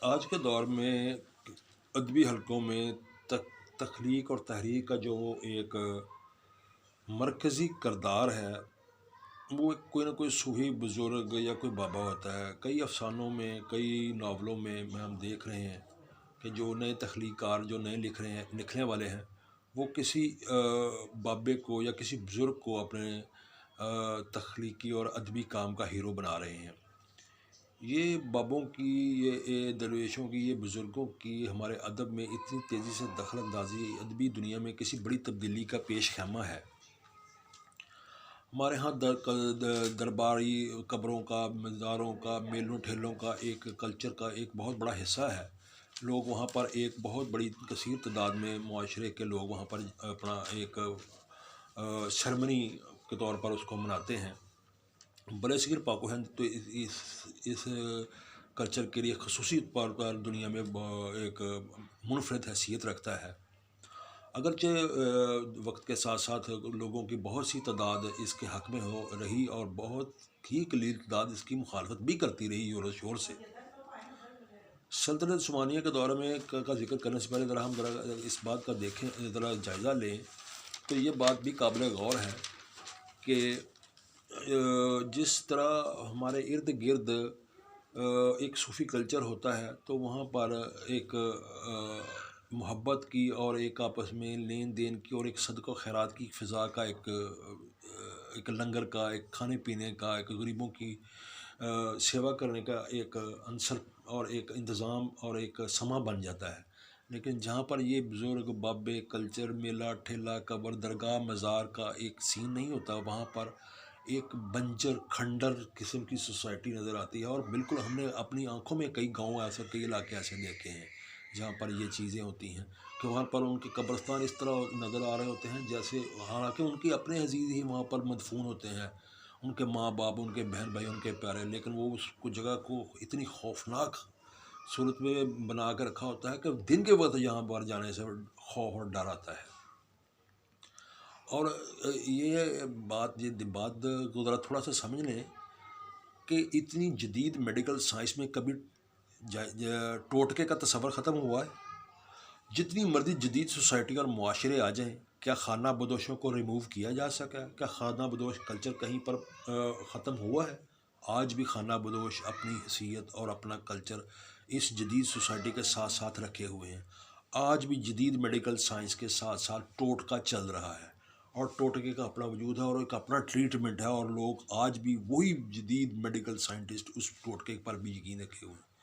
آج کے دور میں ادبی حلقوں میں تخلیق اور تحریک کا جو ایک مرکزی کردار ہے وہ کوئی نہ کوئی صوفی بزرگ یا کوئی بابا ہوتا ہے۔ کئی افسانوں میں، کئی ناولوں میں ہم دیکھ رہے ہیں کہ جو نئے تخلیق کار جو نئے لکھنے والے ہیں وہ کسی بابے کو یا کسی بزرگ کو اپنے تخلیقی اور ادبی کام کا ہیرو بنا رہے ہیں۔ یہ بابوں کی، یہ درویشوں کی، یہ بزرگوں کی ہمارے ادب میں اتنی تیزی سے دخل اندازی ادبی دنیا میں کسی بڑی تبدیلی کا پیش خیمہ ہے۔ ہمارے ہاں درباری قبروں کا، مزاروں کا، میلوں ٹھیلوں کا ایک کلچر کا ایک بہت بڑا حصہ ہے۔ لوگ وہاں پر ایک بہت بڑی کثیر تعداد میں معاشرے کے لوگ وہاں پر اپنا ایک سرمنی کے طور پر اس کو مناتے ہیں۔ برصغیر پاک و ہند تو اس کلچر کے لیے خصوصی طور پر دنیا میں ایک منفرد حیثیت رکھتا ہے۔ اگرچہ وقت کے ساتھ ساتھ لوگوں کی بہت سی تعداد اس کے حق میں ہو رہی اور بہت ہی قلیل تعداد اس کی مخالفت بھی کرتی رہی زور و شور سے۔ سلطنت عثمانیہ کے دور میں کا ذکر کرنے سے پہلے ہم اس بات کا دیکھیں، ذرا جائزہ لیں تو یہ بات بھی قابل غور ہے کہ جس طرح ہمارے ارد گرد ایک صوفی کلچر ہوتا ہے تو وہاں پر ایک محبت کی اور ایک آپس میں لین دین کی اور ایک صدقہ و خیرات کی فضا کا ایک لنگر کا، ایک کھانے پینے کا، ایک غریبوں کی سیوا کرنے کا ایک عنصر اور ایک انتظام اور ایک سماں بن جاتا ہے۔ لیکن جہاں پر یہ بزرگ بابے کلچر، میلہ ٹھیلا، قبر، درگاہ، مزار کا ایک سین نہیں ہوتا، وہاں پر ایک بنجر کھنڈر قسم کی سوسائٹی نظر آتی ہے۔ اور بالکل ہم نے اپنی آنکھوں میں کئی گاؤں ایسے، کئی علاقے ایسے دیکھے ہیں جہاں پر یہ چیزیں ہوتی ہیں کہ وہاں پر ان کے قبرستان اس طرح نظر آ رہے ہوتے ہیں جیسے، حالانکہ ان کے اپنے عزیز ہی وہاں پر مدفون ہوتے ہیں، ان کے ماں باپ، ان کے بہن بھائی، ان کے پیارے، لیکن وہ اس کو جگہ کو اتنی خوفناک صورت میں بنا کے رکھا ہوتا ہے کہ دن کے وقت یہاں پر جانے سے خوف اور ڈر آتا ہے۔ اور یہ بات کو ذرا تھوڑا سا سمجھ لیں کہ اتنی جدید میڈیکل سائنس میں کبھی ٹوٹکے کا تصور ختم ہوا ہے؟ جتنی مرضی جدید سوسائٹی اور معاشرے آ جائیں، کیا خانہ بدوشوں کو ریموو کیا جا سکا؟ کیا خانہ بدوش کلچر کہیں پر ختم ہوا ہے؟ آج بھی خانہ بدوش اپنی حیثیت اور اپنا کلچر اس جدید سوسائٹی کے ساتھ ساتھ رکھے ہوئے ہیں۔ آج بھی جدید میڈیکل سائنس کے ساتھ ساتھ ٹوٹکا چل رہا ہے، اور ٹوٹکے کا اپنا وجود ہے اور ایک اپنا ٹریٹمنٹ ہے، اور لوگ آج بھی وہی جدید میڈیکل سائنٹسٹ اس ٹوٹکے پر بھی یقین رکھے ہوئے ہیں۔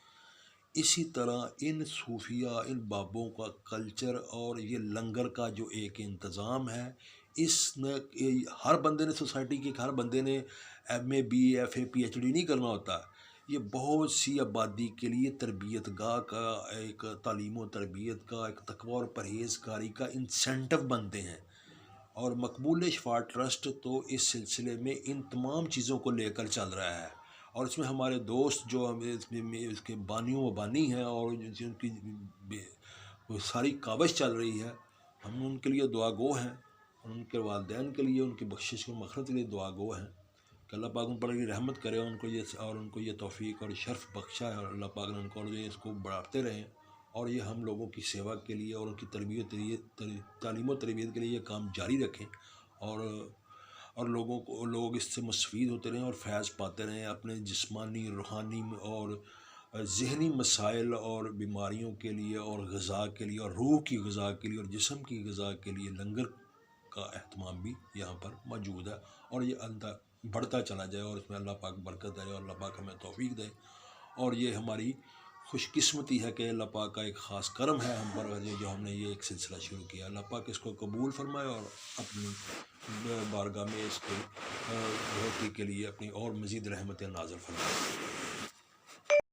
اسی طرح ان صوفیہ، ان بابوں کا کلچر اور یہ لنگر کا جو ایک انتظام ہے، اس نے ہر بندے نے، سوسائٹی کے ہر بندے نے M A, B A, F A, P H D نہیں کرنا ہوتا۔ یہ بہت سی آبادی کے لیے تربیت گاہ کا، ایک تعلیم و تربیت کا، ایک تقوی اور پرہیزگاری کا انسینٹو بنتے ہیں۔ اور مقبول شفاء ٹرسٹ تو اس سلسلے میں ان تمام چیزوں کو لے کر چل رہا ہے، اور اس میں ہمارے دوست جو اس کے بانیوں و بانی ہیں اور جن کی ساری کاوش چل رہی ہے، ہم ان کے لیے دعا گو ہیں، اور ان کے والدین کے لیے، ان کی بخشش و مغفرت کے لیے دعا گو ہیں کہ اللہ پاک ان پر رحمت کرے، ان کو یہ توفیق اور شرف بخشا ہے، اور اللہ پاک نے ان کو اس کو بڑھاتے رہیں، اور یہ ہم لوگوں کی سیوا کے لیے اور ان کی تعلیم و تربیت کے لیے یہ کام جاری رکھیں، اور لوگ اس سے مستفید ہوتے رہیں اور فیض پاتے رہیں، اپنے جسمانی، روحانی اور ذہنی مسائل اور بیماریوں کے لیے، اور غذا کے لیے، اور روح کی غذا کے لیے، اور جسم کی غذا کے لیے لنگر کا اہتمام بھی یہاں پر موجود ہے، اور یہ بڑھتا چلا جائے، اور اس میں اللہ پاک برکت دے اور اللہ پاک ہمیں توفیق دے۔ اور یہ ہماری خوش قسمتی ہے کہ اللہ پاک کا ایک خاص کرم ہے ہم پر، جو ہم نے یہ ایک سلسلہ شروع کیا۔ اللہ پاک اس کو قبول فرمائے اور اپنی بارگاہ میں اس کو بہتری کے لیے اپنی اور مزید رحمتیں نازل فرمائے۔